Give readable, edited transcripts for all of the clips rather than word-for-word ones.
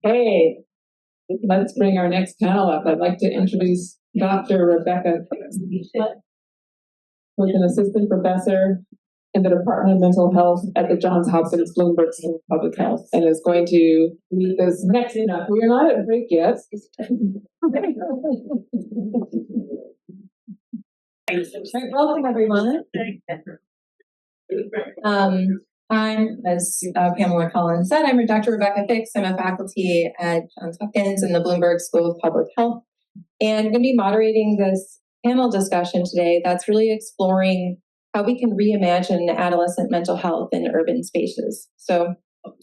Hey, let's bring our next panel up. I'd like to introduce Dr. Rebecca Hicks, who's an assistant professor in the Department of Mental Health at the Johns Hopkins Bloomberg School of Public Health, and is going to lead this next. We are not at break yet. Welcome, everyone. I'm, as Pamela Collins said, I'm Dr. Rebecca Hicks. I'm a faculty at Johns Hopkins in the Bloomberg School of Public Health, and I'm going to be moderating this panel discussion today that's really exploring how we can reimagine adolescent mental health in urban spaces. So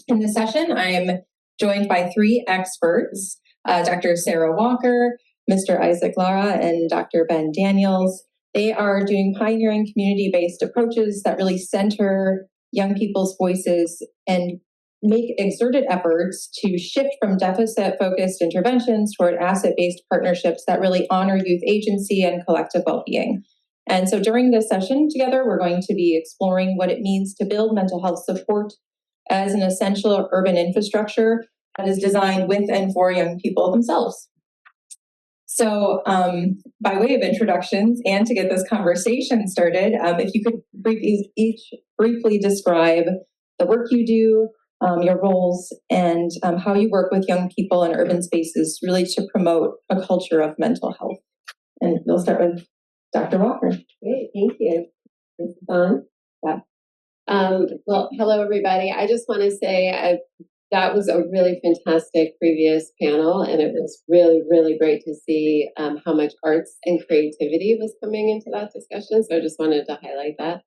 in this session, I'm joined by three experts, Dr. Sarah Walker, Mr. Isaac Lara, and Dr. Ben Daniels. They are doing pioneering community-based approaches that really center young people's voices and make exerted efforts to shift from deficit-focused interventions toward asset-based partnerships that really honor youth agency and collective well-being. And so during this session together, we're going to be exploring what it means to build mental health support as an essential urban infrastructure that is designed with and for young people themselves. So by way of introductions and to get this conversation started, if you could briefly describe the work you do, your roles, and how you work with young people in urban spaces really to promote a culture of mental health. And we'll start with Dr. Walker. Great, thank you. This is fun. Yeah. Well, hello, everybody. I just want to say that was a really fantastic previous panel, and it was really, really great to see how much arts and creativity was coming into that discussion. So I just wanted to highlight that.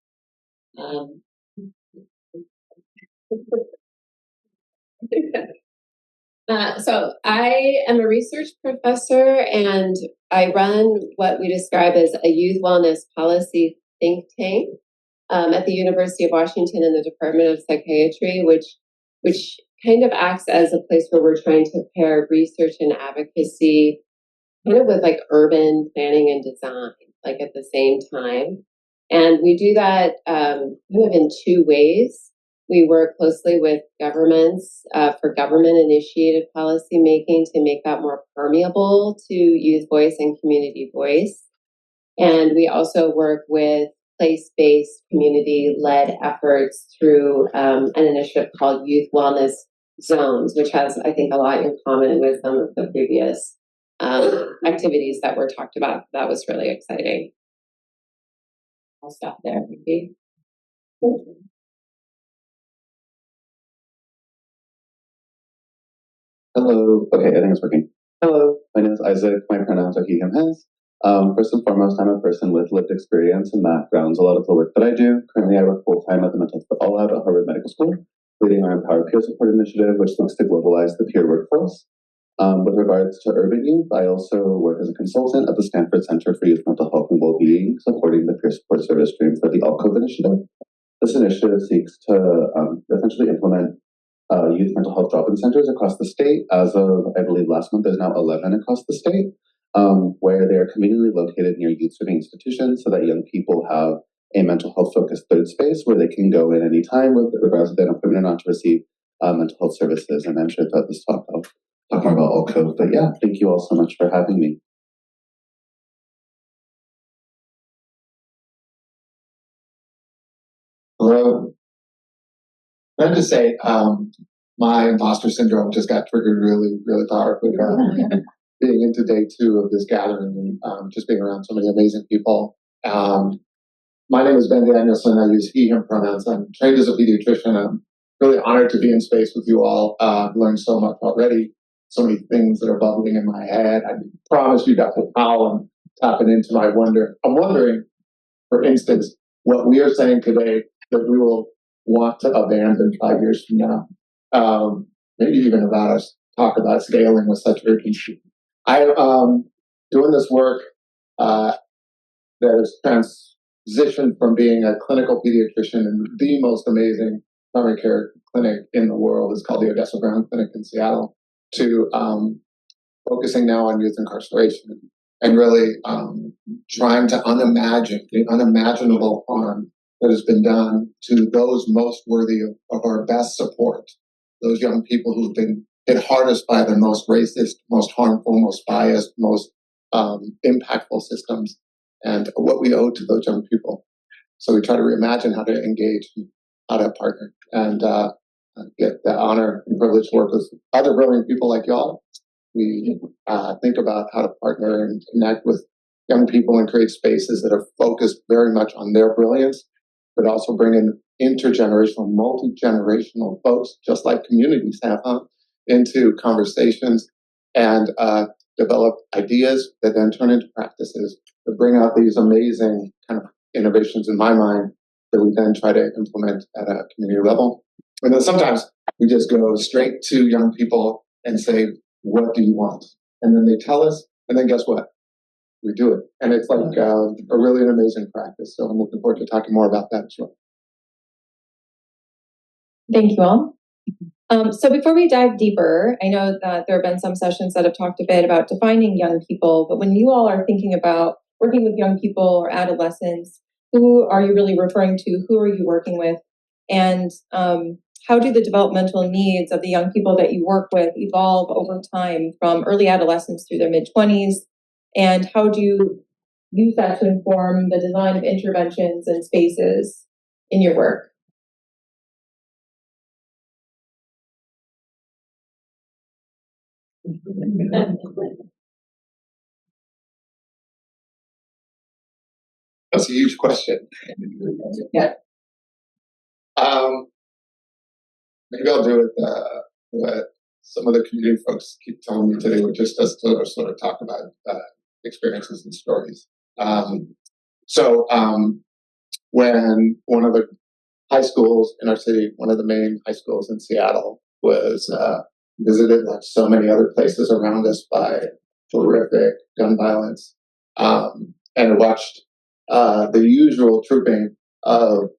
So I am a research professor, and I run what we describe as a youth wellness policy think tank at the University of Washington in the Department of Psychiatry, which kind of acts as a place where we're trying to pair research and advocacy kind of with like urban planning and design, like at the same time. And we do that kind of in two ways. We work closely with governments for government-initiated policy making to make that more permeable to youth voice and community voice. And we also work with place-based, community-led efforts through an initiative called Youth Wellness Zones, which has, I think, a lot in common with some of the previous activities that were talked about. That was really exciting. I'll stop there, maybe. Hello. Okay, I think it's working. Hello, my name is Isaac. My pronouns are he, him, his. First and foremost, I'm a person with lived experience, and that grounds a lot of the work that I do. Currently, I work full-time at the Mental Health for All Lab at Harvard Medical School, leading our Empower Peer Support initiative, which looks to globalize the peer workforce. With regards to urban youth, I also work as a consultant at the Stanford Center for Youth Mental Health and Wellbeing, supporting the peer support service stream for the ALCOVE initiative. This initiative seeks to essentially implement youth mental health drop-in centers across the state. As of, I believe, last month, there's now 11 across the state, where they are conveniently located near youth serving institutions so that young people have a mental health focused third space where they can go in anytime with regards to an appointment or not to receive mental health services. And I'm sure throughout this talk I'll talk more about all code. But yeah, thank you all so much for having me. Hello. I have to say, my imposter syndrome just got triggered really, really powerfully being into day 2 of this gathering and just being around so many amazing people. My name is Ben Danielson. I use he, him pronouns. I'm trained as a pediatrician. I'm really honored to be in space with you all. I've learned so much already, so many things that are bubbling in my head. I promise you, Dr. Powell, I'm tapping into my wonder. I'm wondering, for instance, what we are saying today that we will want to abandon 5 years from now. Maybe even about us talk about scaling with such urgency. I am doing this work that has transitioned from being a clinical pediatrician in the most amazing primary care clinic in the world. It's called the Odessa Brown Clinic in Seattle, to focusing now on youth incarceration and really trying to unimagine the unimaginable harm that has been done to those most worthy of our best support, those young people who've been hit hardest by the most racist, most harmful, most biased, most impactful systems, and what we owe to those young people. So we try to reimagine how to engage, how to partner, and get the honor and privilege to work with other brilliant people like y'all. We think about how to partner and connect with young people and create spaces that are focused very much on their brilliance, but also bring in intergenerational, multi-generational folks, just like communities have, into conversations and develop ideas that then turn into practices that bring out these amazing kind of innovations in my mind that we then try to implement at a community level. And then sometimes we just go straight to young people and say, what do you want? And then they tell us, and then guess what? We do it. And it's like a really an amazing practice. So I'm looking forward to talking more about that as well. Thank you all. So before we dive deeper, I know that there have been some sessions that have talked a bit about defining young people, but when you all are thinking about working with young people or adolescents, who are you really referring to? Who are you working with? And how do the developmental needs of the young people that you work with evolve over time from early adolescence through their mid-20s? And how do you use that to inform the design of interventions and spaces in your work? That's a huge question. Yeah. Maybe I'll do it what some of the community folks keep telling me today, which is just to sort of talk about experiences and stories. When one of the high schools in our city, one of the main high schools in Seattle, was visited, like so many other places around us, by horrific gun violence, and watched the usual trooping of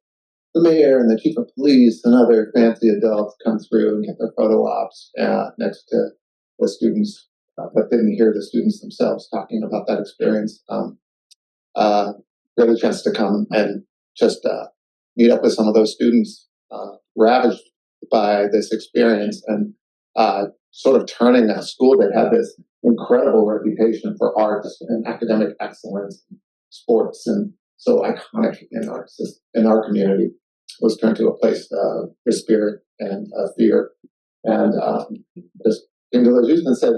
the mayor and the chief of police and other fancy adults come through and get their photo ops next to the students, but didn't hear the students themselves talking about that experience. Got a chance to come and just meet up with some of those students ravaged by this experience, and sort of turning a school that had this incredible reputation for arts and academic excellence, sports, and so iconic in our community, was turned to a place of spirit and fear. And just came to those youth and said,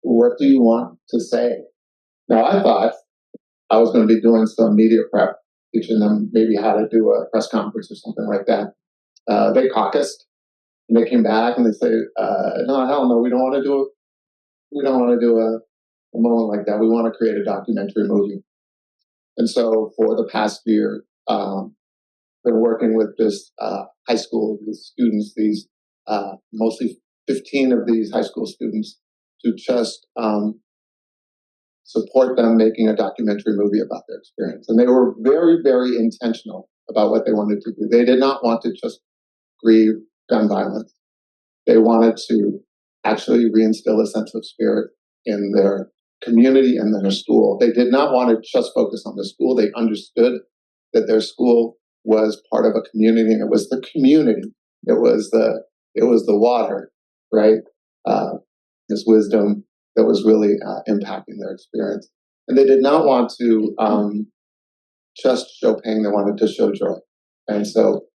what do you want to say? Now, I thought I was going to be doing some media prep, teaching them maybe how to do a press conference or something like that. They caucused, and they came back and they say, no, hell no, we don't want to do it. We don't want to do a moment like that. We want to create a documentary movie. And so for the past year, been working with this high school, these students, these mostly 15 of these high school students, to just support them making a documentary movie about their experience. And they were very, very intentional about what they wanted to do. They did not want to just grieve gun violence. They wanted to actually reinstill a sense of spirit in their community and their school. They did not want to just focus on the school. They understood that their school was part of a community, and it was the community. It was the water, right? This wisdom that was really impacting their experience. And they did not want to just show pain. They wanted to show joy. And so,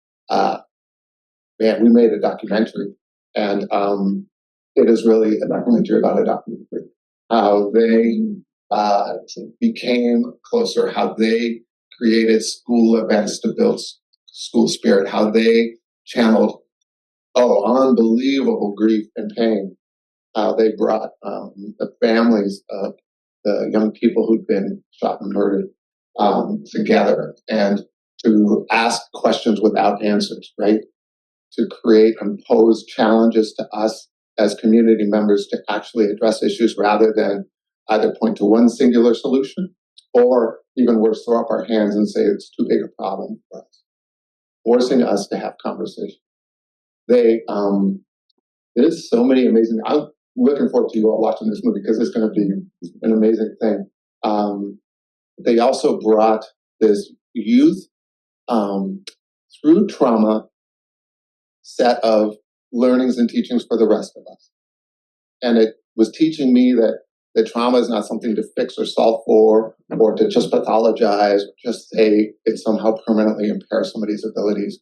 we made a documentary, and it is really a documentary about a documentary. How they became closer, how they created school events to build school spirit, how they channeled, unbelievable grief and pain, how they brought the families of the young people who'd been shot and murdered together, and to ask questions without answers, right? To create and pose challenges to us as community members to actually address issues rather than either point to one singular solution, or even worse, throw up our hands and say it's too big a problem for us, forcing us to have conversation. There's so many amazing, I'm looking forward to you all watching this movie because it's going to be an amazing thing. They also brought this youth through trauma set of learnings and teachings for the rest of us. And it was teaching me that trauma is not something to fix or solve for, or to just pathologize, or just say it somehow permanently impairs somebody's abilities.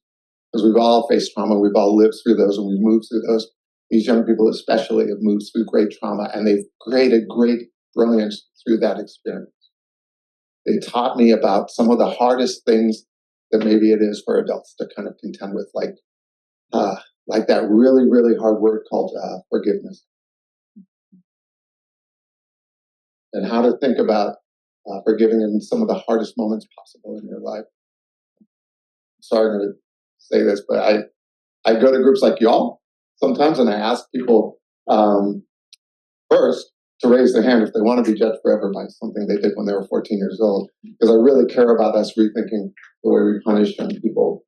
Because we've all faced trauma, we've all lived through those, and we've moved through those. These young people especially have moved through great trauma, and they've created great brilliance through that experience. They taught me about some of the hardest things that maybe it is for adults to kind of contend with, like that really, really hard word called forgiveness. And how to think about forgiving in some of the hardest moments possible in your life. Sorry to say this, but I go to groups like y'all sometimes, and I ask people first to raise their hand if they want to be judged forever by something they did when they were 14 years old, because I really care about us rethinking the way we punish young people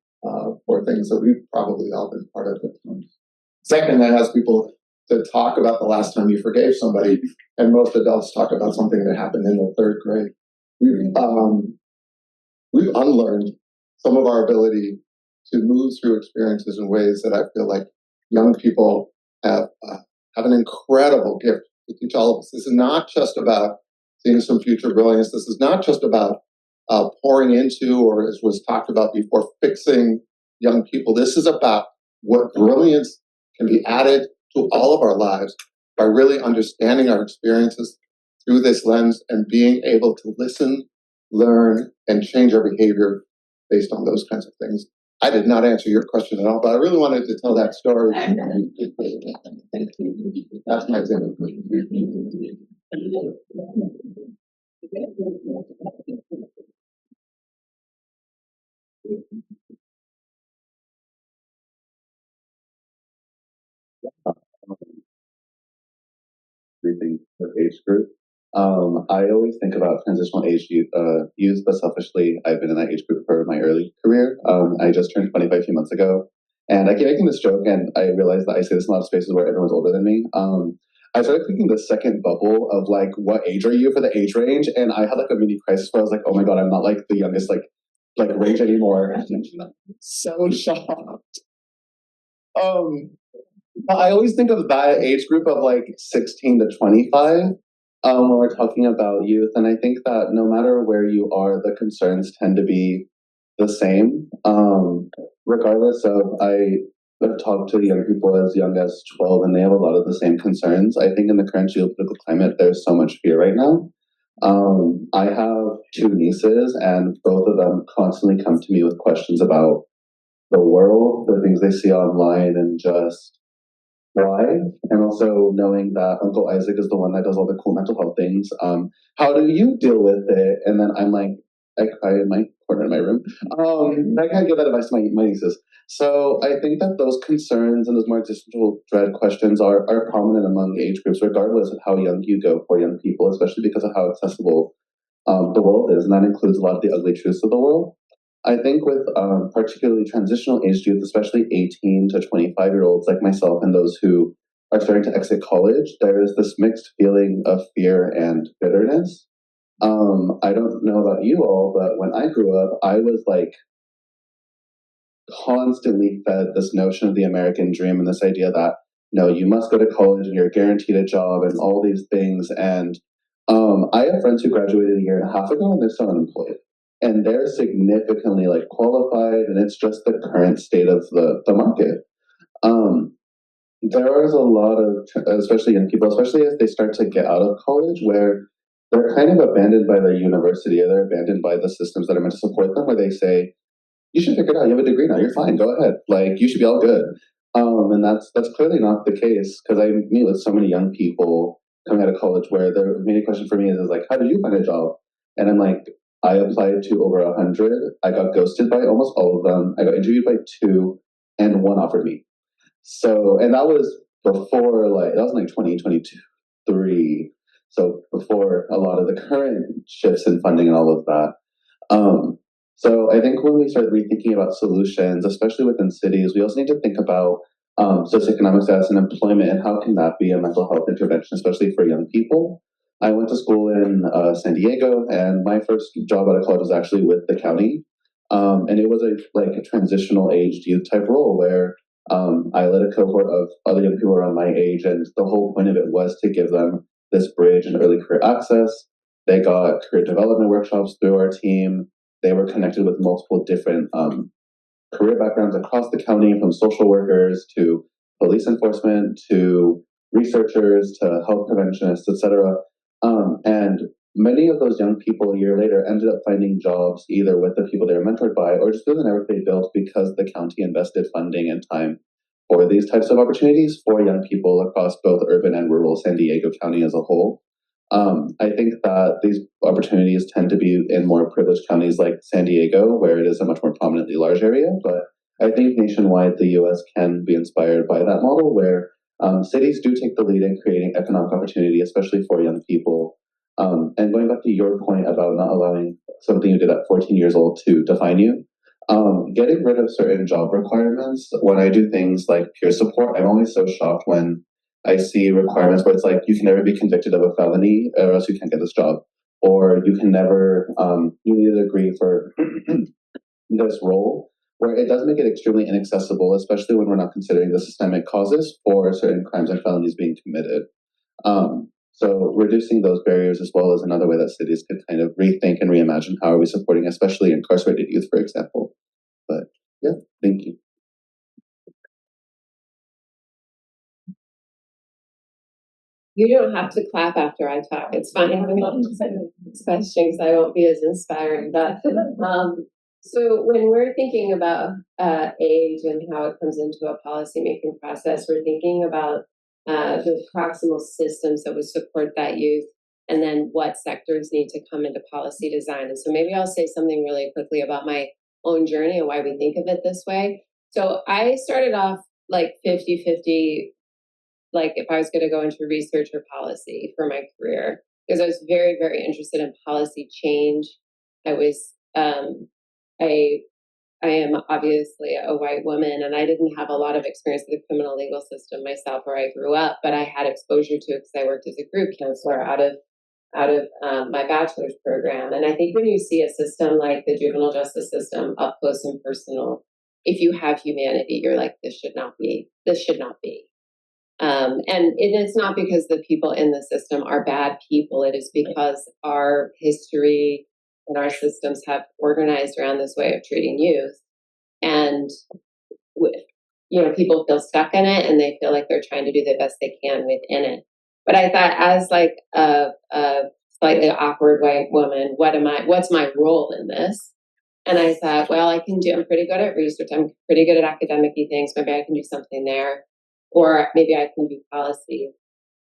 for things that we've probably all been part of at times. Second, I ask people to talk about the last time you forgave somebody, and most adults talk about something that happened in the third grade. We've unlearned some of our ability to move through experiences in ways that I feel like young people have an incredible gift to teach all of us. This is not just about seeing some future brilliance. This is not just about pouring into, or as was talked about before, fixing young people. This is about what brilliance can be added to all of our lives by really understanding our experiences through this lens and being able to listen, learn, and change our behavior based on those kinds of things. I did not answer your question at all, but I really wanted to tell that story. That's my example. Everything with age group. I always think about transitional age youth, but selfishly, I've been in that age group for my early career. I just turned 25 a few months ago, and I keep making this joke, and I realize that I say this in a lot of spaces where everyone's older than me. I started thinking the second bubble of like, what age are you for the age range? And I had like a mini crisis where I was like, oh my God, I'm not like the youngest like range anymore. So shocked. I always think of that age group of like 16 to 25 when we're talking about youth. And I think that no matter where you are, the concerns tend to be the same. Regardless of, I've talked to young people as young as 12, and they have a lot of the same concerns. I think in the current geopolitical climate, there's so much fear right now. I have two nieces, and both of them constantly come to me with questions about the world, the things they see online, and just why. And also knowing that Uncle Isaac is the one that does all the cool mental health things. How do you deal with it? And then I'm like, I cry in my corner in my room. I can't give that advice to my nieces. So I think that those concerns and those more existential dread questions are prominent among age groups, regardless of how young you go for young people, especially because of how accessible the world is. And that includes a lot of the ugly truths of the world. I think with particularly transitional age youth, especially 18 to 25-year-olds like myself and those who are starting to exit college, there is this mixed feeling of fear and bitterness. I don't know about you all, but when I grew up, I was like constantly fed this notion of the American dream and this idea that, no, you must go to college and you're guaranteed a job and all these things. And I have friends who graduated a year and a half ago and they're still unemployed. And they're significantly like qualified, and it's just the current state of the market. There is a lot of, especially young people, especially as they start to get out of college, where they're kind of abandoned by their university, or they're abandoned by the systems that are meant to support them, where they say, you should figure it out. You have a degree now. You're fine. Go ahead. Like, you should be all good. And that's clearly not the case, because I meet with so many young people coming out of college where the main question for me is like, how did you find a job? And I'm like, I applied to over 100. I got ghosted by almost all of them. I got interviewed by 2, and 1 offered me. So, and that was before, like, that was like 2023. So before a lot of the current shifts in funding and all of that. So I think when we start rethinking about solutions, especially within cities, we also need to think about socioeconomic status and employment, and how can that be a mental health intervention, especially for young people. I went to school in San Diego, and my first job out of college was actually with the county. And it was a transitional aged youth type role where I led a cohort of other young people around my age, and the whole point of it was to give them this bridge and early career access. They got career development workshops through our team. They were connected with multiple different career backgrounds across the county, from social workers to police enforcement to researchers to health preventionists, etc. And many of those young people a year later ended up finding jobs either with the people they were mentored by or just through the network they built because the county invested funding and time for these types of opportunities for young people across both urban and rural San Diego County as a whole. I think that these opportunities tend to be in more privileged counties like San Diego, where it is a much more prominently large area. But I think nationwide, the US can be inspired by that model where cities do take the lead in creating economic opportunity, especially for young people. And going back to your point about not allowing something you did at 14 years old to define you, getting rid of certain job requirements, when I do things like peer support, I'm always so shocked when I see requirements where it's like you can never be convicted of a felony or else you can't get this job. Or you can never, you need a degree for this role, where it does make it extremely inaccessible, especially when we're not considering the systemic causes for certain crimes and felonies being committed. So reducing those barriers as well is another way that cities could kind of rethink and reimagine how are we supporting, especially incarcerated youth, for example. But yeah, thank you. You don't have to clap after I talk. It's fine. I'm not this question because I won't be as inspiring. But so when we're thinking about age and how it comes into a policymaking process, we're thinking about the proximal systems that would support that youth, and then what sectors need to come into policy design. And so maybe I'll say something really quickly about my own journey and why we think of it this way. So I started off like 50-50, like if I was going to go into research or policy for my career, because I was very, very interested in policy change. I was, I am obviously a white woman, and I didn't have a lot of experience with the criminal legal system myself where I grew up, but I had exposure to it because I worked as a group counselor out of my bachelor's program. And I think when you see a system like the juvenile justice system up close and personal, if you have humanity, you're like, this should not be. And it's not because the people in the system are bad people. It is because our history and our systems have organized around this way of treating youth. And, people feel stuck in it and they feel like they're trying to do the best they can within it. But I thought, as like a slightly awkward white woman, what's my role in this? And I thought, well, I'm pretty good at research. I'm pretty good at academic-y things. Maybe I can do something there. Or maybe I can do policy.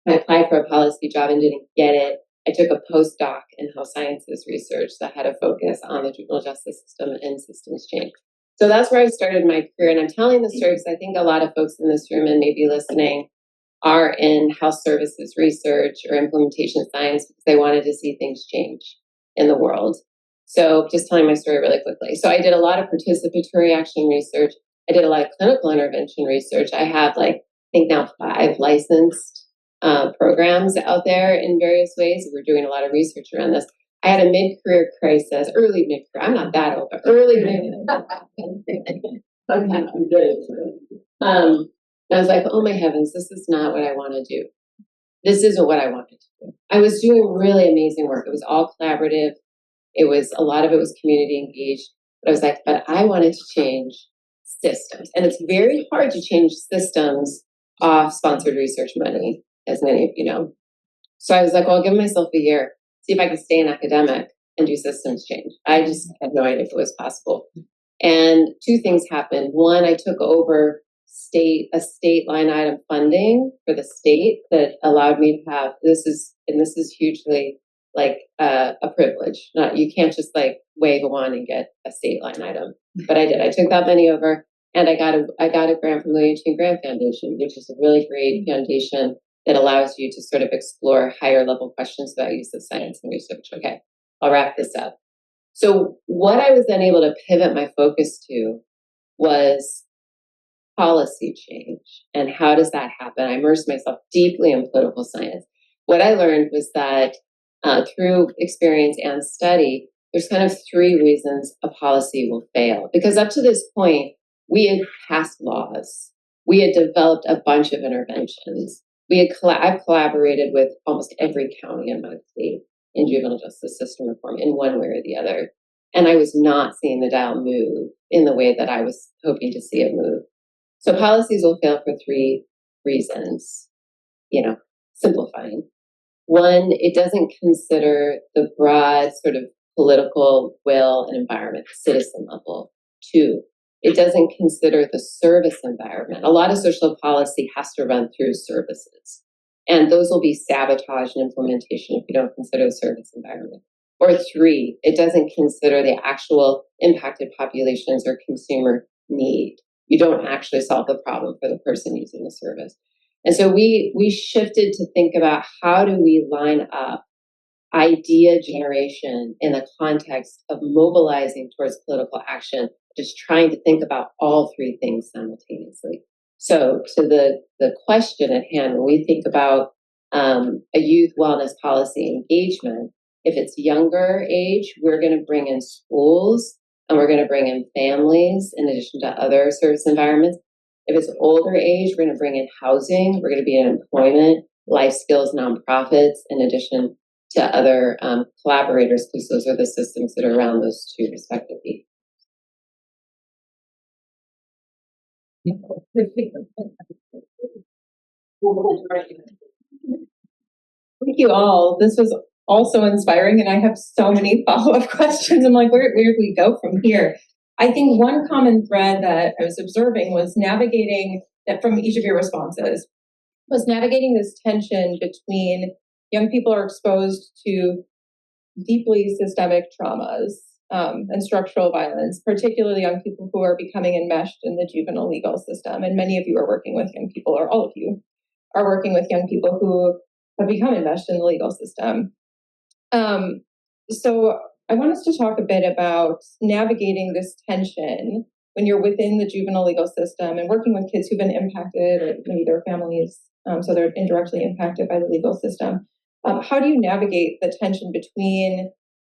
I applied for a policy job and didn't get it. I took a postdoc in health sciences research that had a focus on the juvenile justice system and systems change. So that's where I started my career. And I'm telling this story because I think a lot of folks in this room and maybe listening are in health services research or implementation science because they wanted to see things change in the world. So just telling my story really quickly. So I did a lot of participatory action research. I did a lot of clinical intervention research. I have I think now 5 licensed programs out there in various ways. We're doing a lot of research around this. I had a mid-career crisis, early mid-career. I'm not that old, but early mid-career. I was like, oh my heavens, this is not what I want to do. This isn't what I wanted to do. I was doing really amazing work. It was all collaborative. A lot of it was community engaged. But I was like, but I wanted to change systems. And it's very hard to change systems off sponsored research money, as many of you know. So I was like, well, I'll give myself a year, see if I can stay an academic and do systems change. I just had no idea if it was possible. And 2 things happened. One, I took over a state line item funding for the state that allowed me to have, this is hugely a privilege. You can't just wave a wand and get a state line item. But I did. I took that money over, and I got a grant from the William T. Grant Foundation, which is a really great foundation that allows you to sort of explore higher level questions about use of science and research. Okay, I'll wrap this up. So what I was then able to pivot my focus to was policy change. And how does that happen? I immersed myself deeply in political science. What I learned was that through experience and study, there's kind of 3 reasons a policy will fail. Because up to this point, we had passed laws we had developed a bunch of interventions. I've collaborated with almost every county in my state in juvenile justice system reform in one way or the other. And I was not seeing the dial move in the way that I was hoping to see it move. So policies will fail for three reasons, simplifying. One, it doesn't consider the broad sort of political will and environment, citizen level. Two, it doesn't consider the service environment. A lot of social policy has to run through services, and those will be sabotaged in implementation if you don't consider the service environment. Or three, it doesn't consider the actual impacted populations or consumer need. You don't actually solve the problem for the person using the service. And so we shifted to think about how do we line up idea generation in the context of mobilizing towards political action, just trying to think about all three things simultaneously. So to the question at hand, when we think about a youth wellness policy engagement, if it's younger age, we're going to bring in schools and we're going to bring in families in addition to other service environments. If it's older age, we're going to bring in housing, we're going to be in employment, life skills, nonprofits, in addition to other collaborators, because those are the systems that are around those two respectively. Thank you all. This was also inspiring, and I have so many follow-up questions. I'm like, where do we go from here? I think one common thread that I was observing was navigating that from each of your responses was navigating this tension between young people are exposed to deeply systemic traumas and structural violence, particularly young people who are becoming enmeshed in the juvenile legal system. And many of you are working with young people, or all of you are working with young people who have become enmeshed in the legal system. So I want us to talk a bit about navigating this tension when you're within the juvenile legal system and working with kids who've been impacted, or maybe their families, so they're indirectly impacted by the legal system. How do you navigate the tension between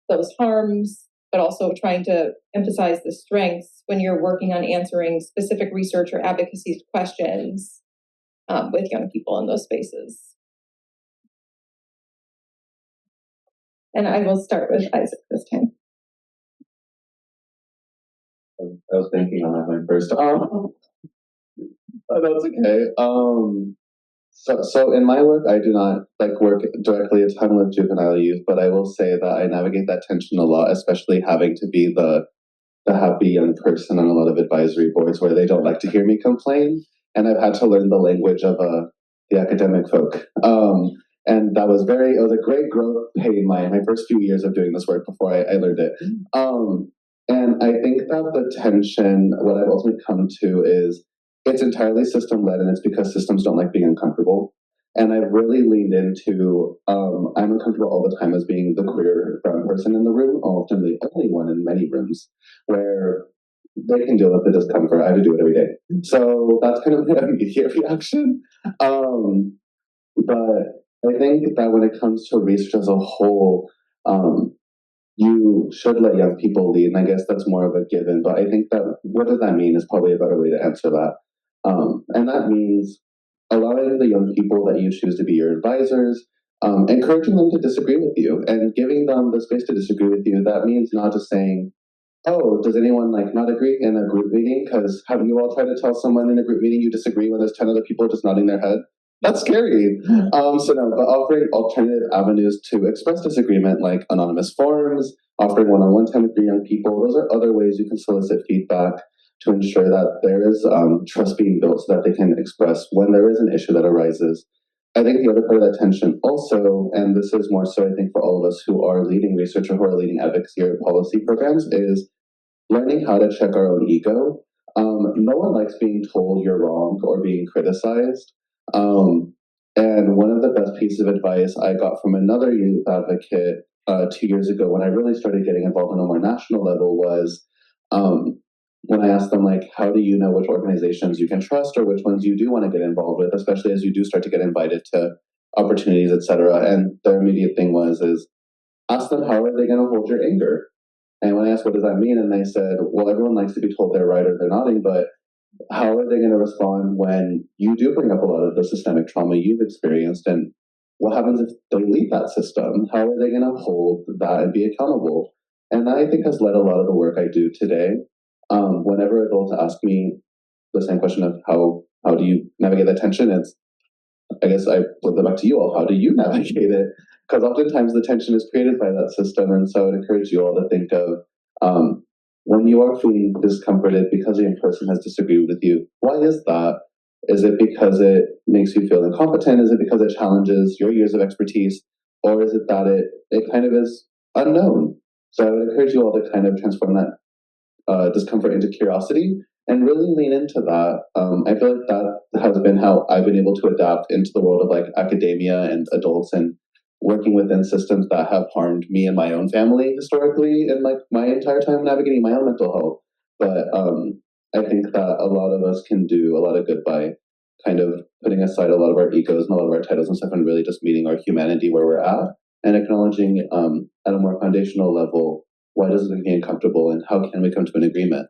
those harms, but also trying to emphasize the strengths when you're working on answering specific research or advocacy questions with young people in those spaces? And I will start with Isaac this time. I was thinking on that one first. That's okay. So in my work, I do not work directly a ton with juvenile youth, but I will say that I navigate that tension a lot, especially having to be the happy young person on a lot of advisory boards where they don't like to hear me complain, and I've had to learn the language of the academic folk. And that was it was a great growth pain, my first few years of doing this work before I learned it. And I think that the tension, what I've ultimately come to is, it's entirely system-led, and it's because systems don't like being uncomfortable. And I've really leaned into, I'm uncomfortable all the time as being the queer brown person in the room, often the only one in many rooms, where they can deal with the discomfort. I have to do it every day. So that's kind of my immediate reaction. But I think that when it comes to research as a whole, you should let young people lead, and I guess that's more of a given. But I think that what does that mean is probably a better way to answer that. And that means allowing the young people that you choose to be your advisors, encouraging them to disagree with you and giving them the space to disagree with you. That means not just saying, oh, does anyone not agree in a group meeting? Because have you all tried to tell someone in a group meeting you disagree when there's 10 other people just nodding their head? That's scary. So no, but offering alternative avenues to express disagreement, like anonymous forums, offering one-on-one time with your young people. Those are other ways you can solicit feedback to ensure that there is trust being built so that they can express when there is an issue that arises. I think the other part of that tension also, and this is more so I think for all of us who are leading research or who are leading advocacy or policy programs, is learning how to check our own ego. No one likes being told you're wrong or being criticized. And one of the best pieces of advice I got from another youth advocate 2 years ago when I really started getting involved on a more national level was when I asked them, how do you know which organizations you can trust or which ones you do want to get involved with, especially as you do start to get invited to opportunities, etc. And their immediate thing is ask them, how are they going to hold your anger? And when I asked, what does that mean? And they said, well, everyone likes to be told they're right or they're nodding, but how are they going to respond when you do bring up a lot of the systemic trauma you've experienced? And what happens if they leave that system? How are they going to hold that and be accountable? And I think has led a lot of the work I do today. Whenever adults ask me the same question of how do you navigate that tension, it's, I guess I flip it back to you all. How do you navigate it? Because oftentimes the tension is created by that system. And so I would encourage you all to think of when you are feeling discomforted because a young person has disagreed with you, why is that? Is it because it makes you feel incompetent? Is it because it challenges your years of expertise? Or is it that it kind of is unknown? So I would encourage you all to kind of transform that discomfort into curiosity and really lean into that. I feel like that has been how I've been able to adapt into the world of like academia and adults and working within systems that have harmed me and my own family historically and like my entire time navigating my own mental health. But I think that a lot of us can do a lot of good by kind of putting aside a lot of our egos and a lot of our titles and stuff and really just meeting our humanity where we're at and acknowledging at a more foundational level, why does it make me uncomfortable and how can we come to an agreement?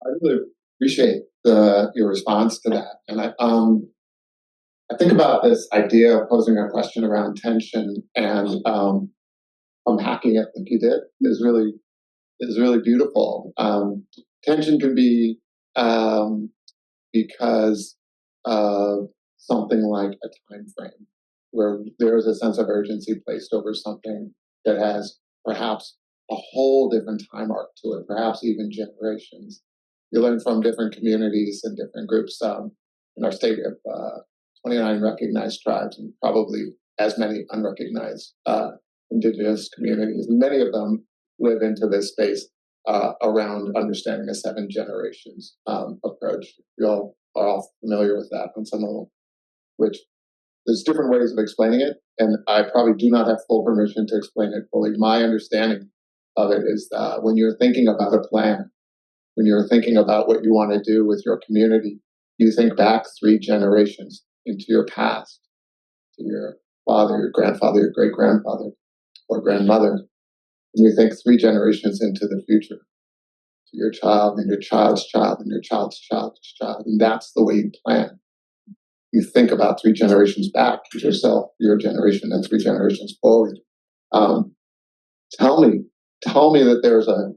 I really appreciate your response to that, and I think about this idea of posing a question around tension and unpacking it like you did is really beautiful. Tension can be because of something like a time frame where there is a sense of urgency placed over something that has perhaps a whole different time arc to it, perhaps even generations. You learn from different communities and different groups. In our state of 29 recognized tribes and probably as many unrecognized indigenous communities. Many of them live into this space around understanding a 7 generations approach. You all are all familiar with that on some level, which there's different ways of explaining it, and I probably do not have full permission to explain it fully. My understanding of it is that when you're thinking about a plan, when you're thinking about what you want to do with your community, you think back 3 generations into your past, to your father, your grandfather, your great grandfather, or grandmother, and you think 3 generations into the future, to your child and your child's child and your child's child's child, and that's the way you plan. You think about 3 generations back, yourself, your generation, and 3 generations forward. Tell me that there's a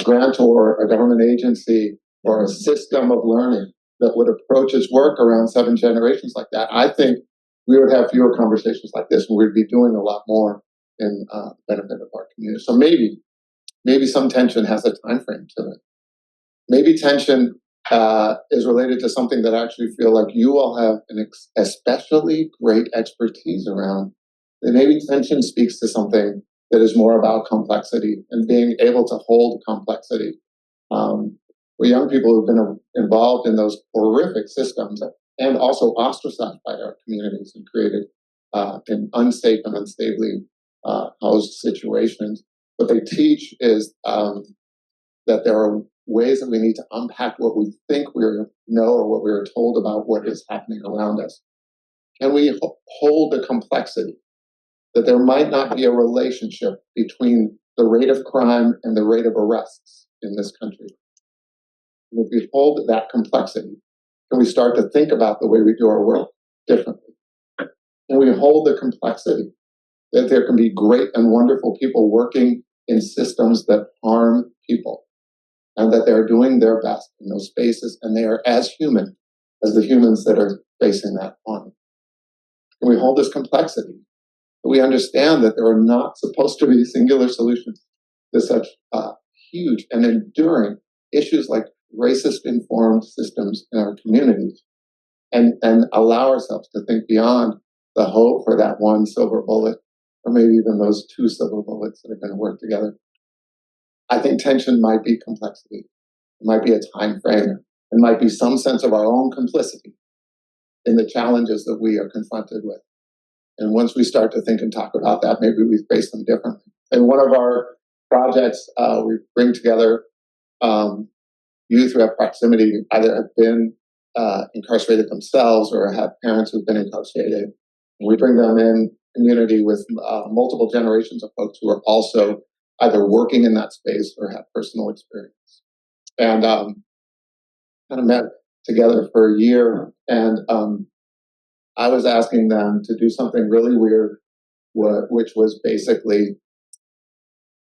grantor, a government agency, or a system of learning that would approach its work around 7 generations like that. I think we would have fewer conversations like this, and we'd be doing a lot more in benefit of our community. So maybe some tension has a time frame to it. Maybe tension is related to something that I actually feel like you all have an especially great expertise around. And maybe tension speaks to something that is more about complexity and being able to hold complexity. We're young people who've been involved in those horrific systems and also ostracized by our communities and created in unsafe and unstably housed situations. What they teach is that there are ways that we need to unpack what we think we know or what we are told about what is happening around us. Can we hold the complexity that there might not be a relationship between the rate of crime and the rate of arrests in this country? And if we hold that complexity, can we start to think about the way we do our work differently? And we hold the complexity that there can be great and wonderful people working in systems that harm people, and that they're doing their best in those spaces, and they are as human as the humans that are facing that harm. And we hold this complexity. We understand that there are not supposed to be singular solutions to such huge and enduring issues like racist-informed systems in our communities, and allow ourselves to think beyond the hope for that one silver bullet, or maybe even those 2 silver bullets that are going to work together. I think tension might be complexity. It might be a time frame. It might be some sense of our own complicity in the challenges that we are confronted with. And once we start to think and talk about that, maybe we face them differently. In one of our projects, we bring together youth who have proximity, either have been incarcerated themselves or have parents who've been incarcerated. And we bring them in community with multiple generations of folks who are also either working in that space or have personal experience. And kind of met together for a year, and I was asking them to do something really weird, which was basically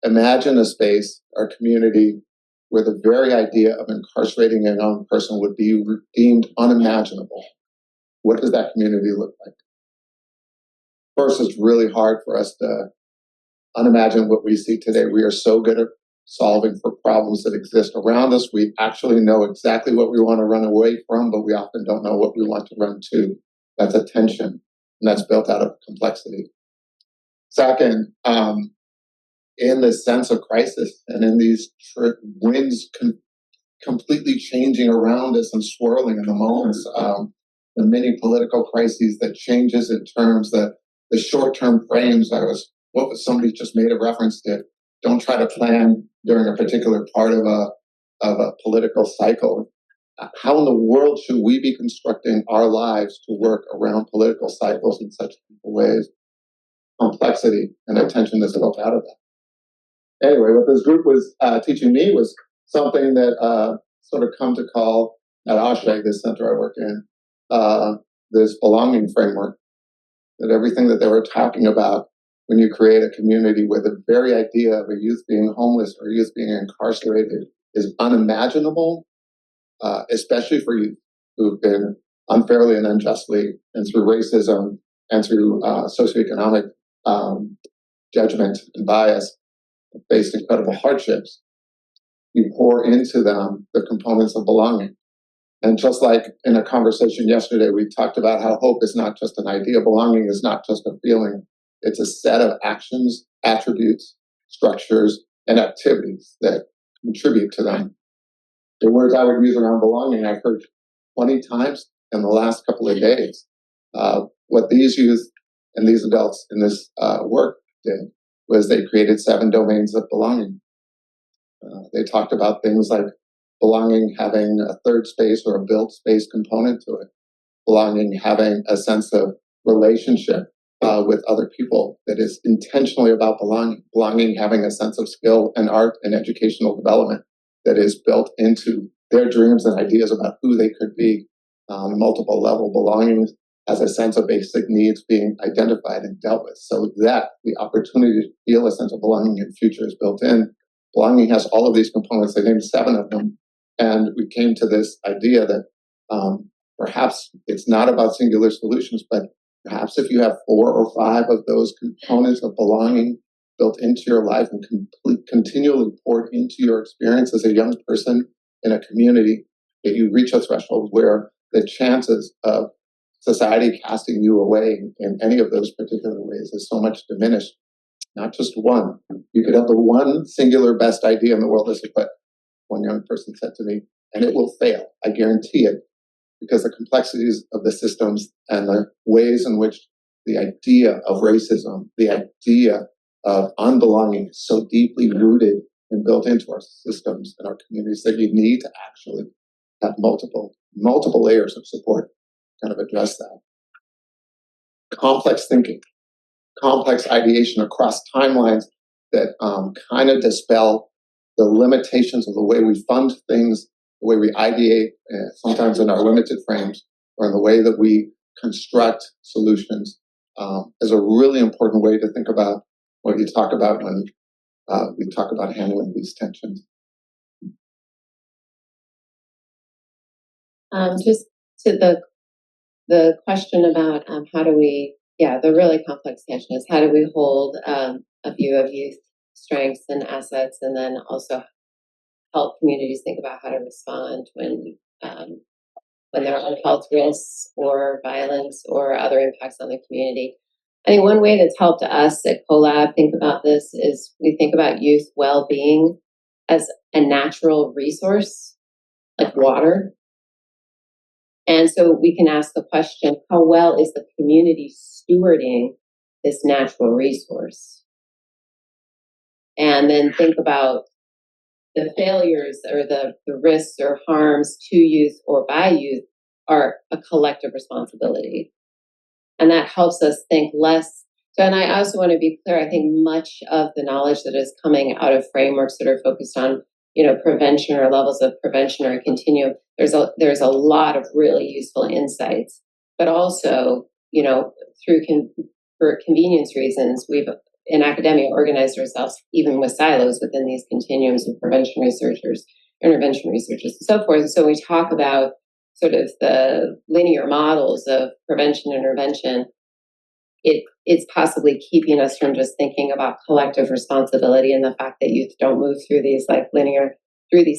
imagine a space or community where the very idea of incarcerating a young person would be deemed unimaginable. What does that community look like? First, it's really hard for us to unimagine what we see today. We are so good at solving for problems that exist around us. We actually know exactly what we want to run away from, but we often don't know what we want to run to. That's a tension, and that's built out of complexity. Second, in this sense of crisis and in these winds completely changing around us and swirling in the moments, the many political crises that changes in terms that the short-term frames, what was somebody just made a reference to, don't try to plan during a particular part of a political cycle. How in the world should we be constructing our lives to work around political cycles in such ways? Complexity and attention that's built out of that. Anyway, what this group was teaching me was something that sort of come to call at Oshag, this center I work in, this belonging framework. That everything that they were talking about when you create a community where the very idea of a youth being homeless or youth being incarcerated is unimaginable, especially for youth who've been unfairly and unjustly and through racism and through socioeconomic judgment and bias faced incredible hardships. You pour into them the components of belonging. And just like in a conversation yesterday, we talked about how hope is not just an idea, belonging is not just a feeling. It's a set of actions, attributes, structures, and activities that contribute to them. The words I would use around belonging, I've heard 20 times in the last couple of days. What these youth and these adults in this work did was they created 7 domains of belonging. They talked about things like belonging having a third space or a built space component to it. Belonging having a sense of relationship with other people that is intentionally about belonging. Belonging having a sense of skill and art and educational development that is built into their dreams and ideas about who they could be on multiple level. Belonging as a sense of basic needs being identified and dealt with so that the opportunity to feel a sense of belonging in future is built in. Belonging has all of these components. They named 7 of them. And we came to this idea that perhaps it's not about singular solutions, but perhaps if you have 4 or 5 of those components of belonging built into your life and continually poured into your experience as a young person in a community, that you reach a threshold where the chances of society casting you away in any of those particular ways is so much diminished. Not just one. You could have the one singular best idea in the world, as one young person said to me, and it will fail. I guarantee it, because the complexities of the systems and the ways in which the idea of racism, the idea of unbelonging is so deeply rooted and built into our systems and our communities that you need to actually have multiple layers of support to kind of address that. Complex thinking, complex ideation across timelines that kind of dispel the limitations of the way we fund things, the way we ideate, sometimes in our limited frames, or in the way that we construct solutions, is a really important way to think about what you talk about when we talk about handling these tensions. Just to the question about how do we, the really complex tension is how do we hold a view of youth strengths and assets, and then also help communities think about how to respond when there are health risks or violence or other impacts on the community. I think one way that's helped us at CoLab think about this is we think about youth well-being as a natural resource, like water. And so we can ask the question, how well is the community stewarding this natural resource? And then think about the failures or the risks or harms to youth or by youth are a collective responsibility. And that helps us think less So, and I also want to be clear, I think much of the knowledge that is coming out of frameworks that are focused on, prevention or levels of prevention or continuum, there's a lot of really useful insights, but also, for convenience reasons, we've in academia organized ourselves even with silos within these continuums of prevention researchers, intervention researchers, and so forth. So we talk about sort of the linear models of prevention intervention. It's possibly keeping us from just thinking about collective responsibility and the fact that youth don't move through these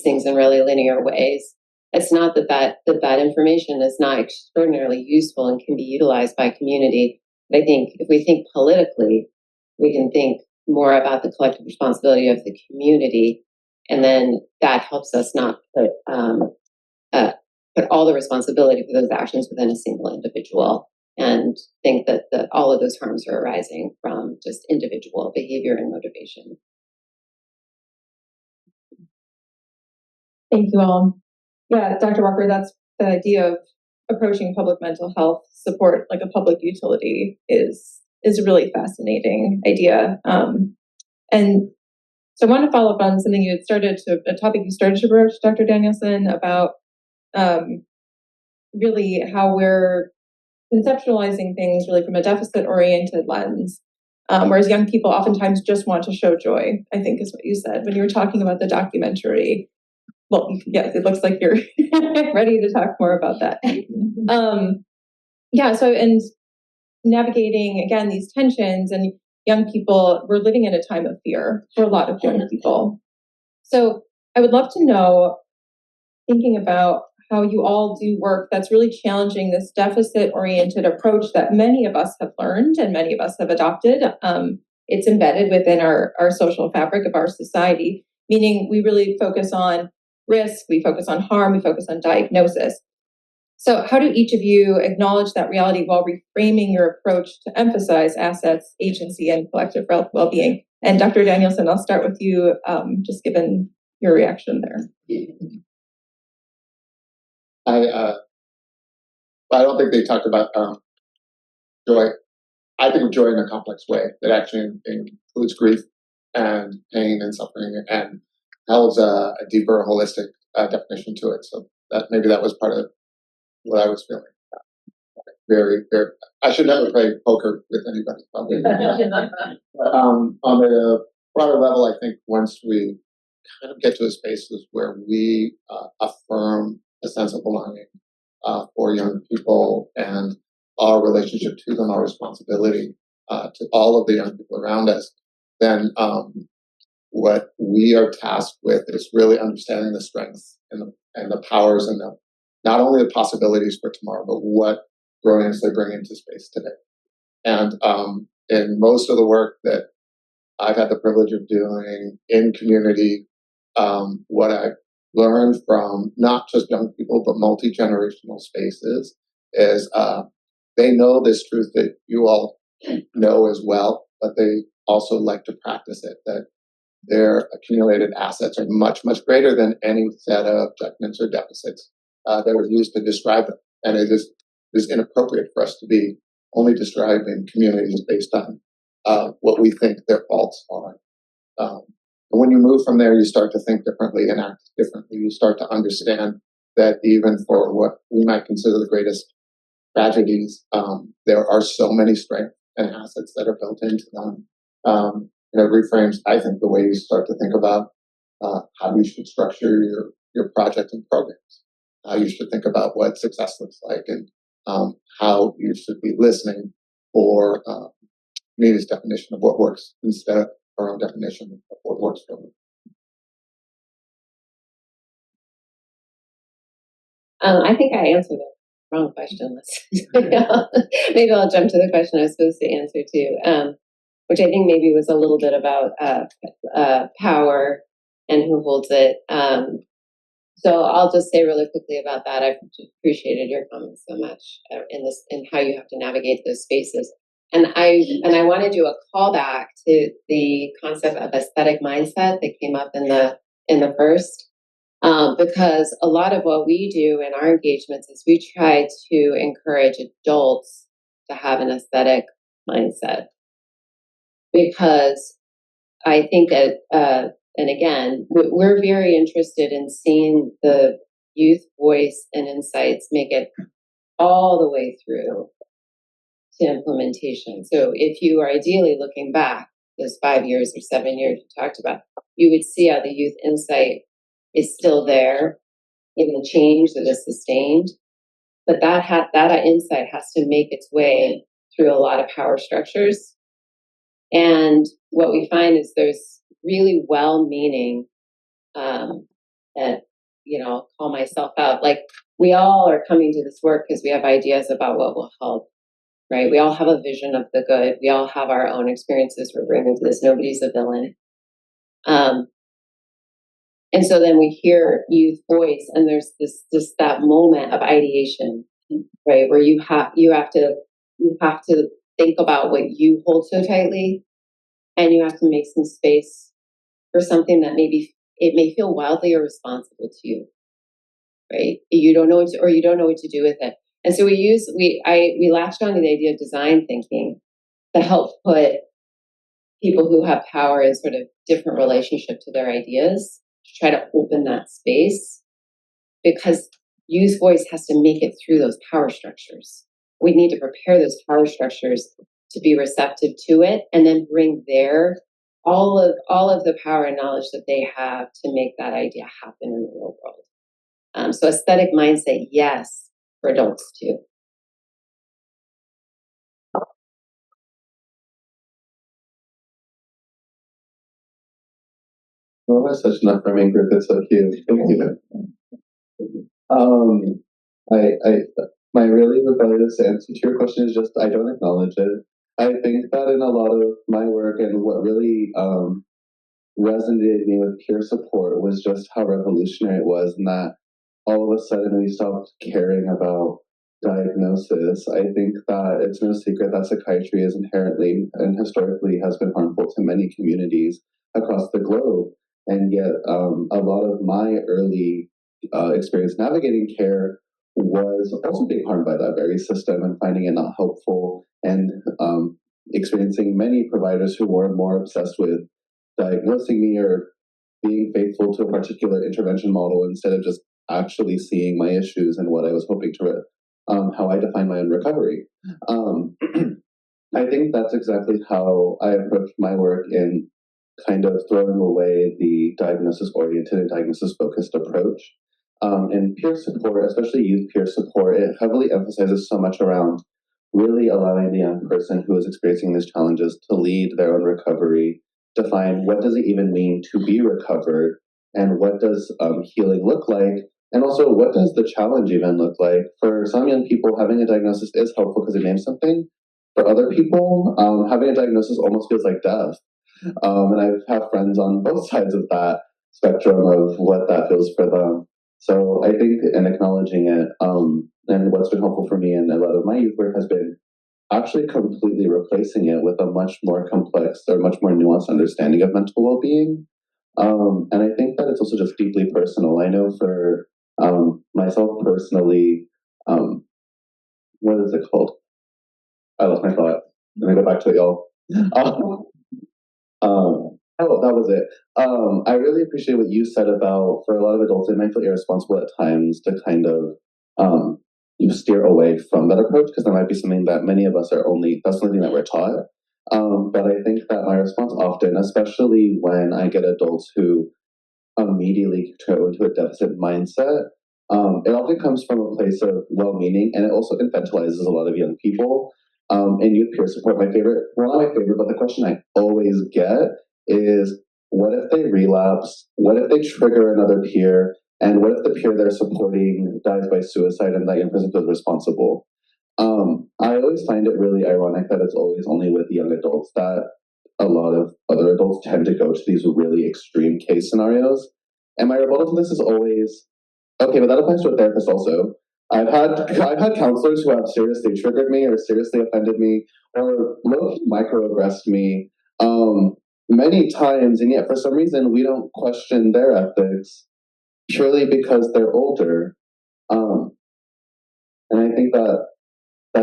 things in really linear ways. It's not that information is not extraordinarily useful and can be utilized by community. But I think if we think politically, we can think more about the collective responsibility of the community, and then that helps us not put all the responsibility for those actions within a single individual, and think that all of those harms are arising from just individual behavior and motivation. Thank you all. Yeah, Dr. Walker, that's the idea of approaching public mental health support like a public utility is a really fascinating idea. And so I want to follow up on something a topic you started to broach, Dr. Danielson, about really how we're conceptualizing things really from a deficit-oriented lens, whereas young people oftentimes just want to show joy, I think is what you said when you were talking about the documentary. Well, yes, it looks like you're ready to talk more about that. And navigating, again, these tensions, and young people, we're living in a time of fear for a lot of young people. So I would love to know, thinking about how you all do work that's really challenging this deficit-oriented approach that many of us have learned and many of us have adopted. It's embedded within our social fabric of our society, meaning we really focus on risk, we focus on harm, we focus on diagnosis. So how do each of you acknowledge that reality while reframing your approach to emphasize assets, agency, and collective well-being? And Dr. Danielson, I'll start with you, just given your reaction there. I don't think they talked about joy. I think of joy in a complex way that actually includes grief and pain and suffering, and holds a deeper, holistic definition to it. So that was part of what I was feeling. Very, very. I should never play poker with anybody. Probably. On the broader level, I think once we kind of get to a space where we affirm a sense of belonging for young people and our relationship to them, our responsibility to all of the young people around us, then what we are tasked with is really understanding the strengths and the powers and not only the possibilities for tomorrow, but what brilliance they bring into space today. And in most of the work that I've had the privilege of doing in community, what I've learned from not just young people, but multi-generational spaces is they know this truth that you all know as well, but they also like to practice it, that their accumulated assets are much, much greater than any set of judgments or deficits that are used to describe them. And it is inappropriate for us to be only describing communities based on what we think their faults are. And when you move from there, you start to think differently and act differently. You start to understand that even for what we might consider the greatest tragedies, there are so many strengths and assets that are built into them. It reframes, I think, the way you start to think about how you should structure your project and programs, how you should think about what success looks like, and how you should be listening for community's definition of what works instead of our own definition of what works for them. I think I answered the wrong question. Maybe I'll jump to the question I was supposed to answer to, which I think maybe was a little bit about power and who holds it. So I'll just say really quickly about that. I've appreciated your comments so much in how you have to navigate those spaces. And I want to do a callback to the concept of aesthetic mindset that came up in the first, because a lot of what we do in our engagements is we try to encourage adults to have an aesthetic mindset. because I think that, and again, we're very interested in seeing the youth voice and insights make it all the way through to implementation. So if you are ideally looking back, those 5 years or 7 years you talked about, you would see how the youth insight is still there in the change that is sustained. But that insight has to make its way through a lot of power structures. And what we find is there's really well-meaning, and I'll call myself out. Like, we all are coming to this work because we have ideas about what will help, right? We all have a vision of the good. We all have our own experiences we're bringing to this. Nobody's a villain. And so then we hear youth voice, and there's that moment of ideation, right, where you have to think about what you hold so tightly, and you have to make some space for something that maybe it may feel wildly irresponsible to you, right? You don't know what to do with it, and so we latched on to the idea of design thinking to help put people who have power in sort of different relationship to their ideas, to try to open that space, because youth voice has to make it through those power structures. We need to prepare those power structures to be receptive to it, and then bring all of the power and knowledge that they have to make that idea happen in the real world. So aesthetic mindset, yes, for adults too. Well, that's such an affirming group. It's so cute. Thank you. My really rebellious answer to your question is just I don't acknowledge it. I think that in a lot of my work, and what really resonated me with peer support was just how revolutionary it was, and that all of a sudden we stopped caring about diagnosis. I think that it's no secret that psychiatry is inherently and historically has been harmful to many communities across the globe. And yet, a lot of my early experience navigating care was also being harmed by that very system and finding it not helpful, and experiencing many providers who were more obsessed with diagnosing me or being faithful to a particular intervention model instead of just actually seeing my issues and what I was hoping to, how I define my own recovery. I think that's exactly how I approached my work in kind of throwing away the diagnosis-oriented and diagnosis-focused approach. And peer support, especially youth peer support, it heavily emphasizes so much around really allowing the young person who is experiencing these challenges to lead their own recovery, define what does it even mean to be recovered, and what does healing look like, and also what does the challenge even look like. For some young people, having a diagnosis is helpful because it names something. For other people, having a diagnosis almost feels like death. And I have friends on both sides of that spectrum of what that feels for them. So I think in acknowledging it, and what's been helpful for me in a lot of my youth work has been actually completely replacing it with a much more complex or much more nuanced understanding of mental well-being. And I think that it's also just deeply personal. I know for myself personally, what is it called? I lost my thought. Let me go back to it, y'all. Oh, that was it. I really appreciate what you said about, for a lot of adults, it might feel irresponsible at times to kind of steer away from that approach, because there might be something that many of us that's something that we're taught. But I think that my response often, especially when I get adults who immediately go into a deficit mindset, it often comes from a place of well-meaning, and it also infantilizes a lot of young people. And youth peer support, one of my favorite, but the question I always get is, what if they relapse? What if they trigger another peer? And what if the peer they're supporting dies by suicide and that young person feels responsible? I always find it really ironic that it's always only with young adults that a lot of other adults tend to go to these really extreme case scenarios. And my rebuttal to this is always, okay, but that applies to a therapist also. I've had counselors who have seriously triggered me or seriously offended me or low-key microaggressed me many times, and yet for some reason we don't question their ethics purely because they're older. And I think that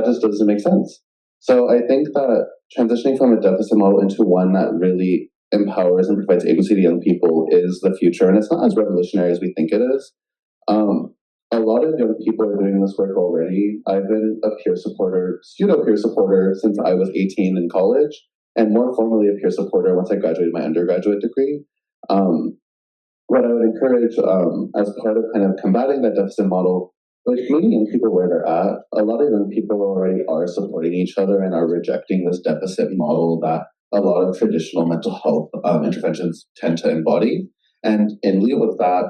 just doesn't make sense. So I think that transitioning from a deficit model into one that really empowers and provides agency to young people is the future, and it's not as revolutionary as we think it is. A lot of young people are doing this work already. I've been a peer supporter, pseudo peer supporter, since I was 18 in college, and more formally a peer supporter once I graduated my undergraduate degree. What I would encourage as part of kind of combating that deficit model, like meeting young people where they're at, a lot of young people already are supporting each other and are rejecting this deficit model that a lot of traditional mental health interventions tend to embody. And in lieu of that,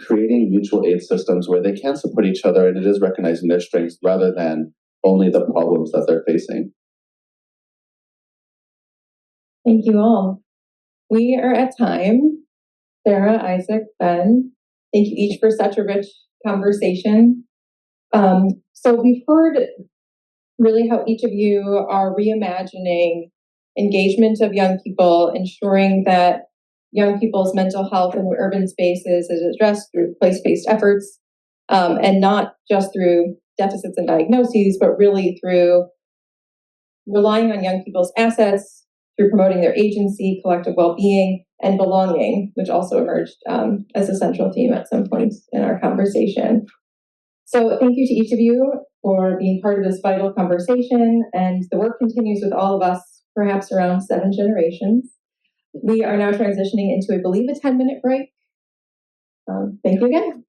creating mutual aid systems where they can support each other and it is recognizing their strengths rather than only the problems that they're facing. Thank you all. We are at time. Sarah, Isaac, Ben, thank you each for such a rich conversation. So we've heard really how each of you are reimagining engagement of young people, ensuring that young people's mental health in urban spaces is addressed through place-based efforts, and not just through deficits and diagnoses, but really through relying on young people's assets, through promoting their agency, collective well-being, and belonging, which also emerged as a central theme at some point in our conversation. So thank you to each of you for being part of this vital conversation, and the work continues with all of us, perhaps around 7 generations. We are now transitioning into, I believe, a 10-minute break. Thank you again.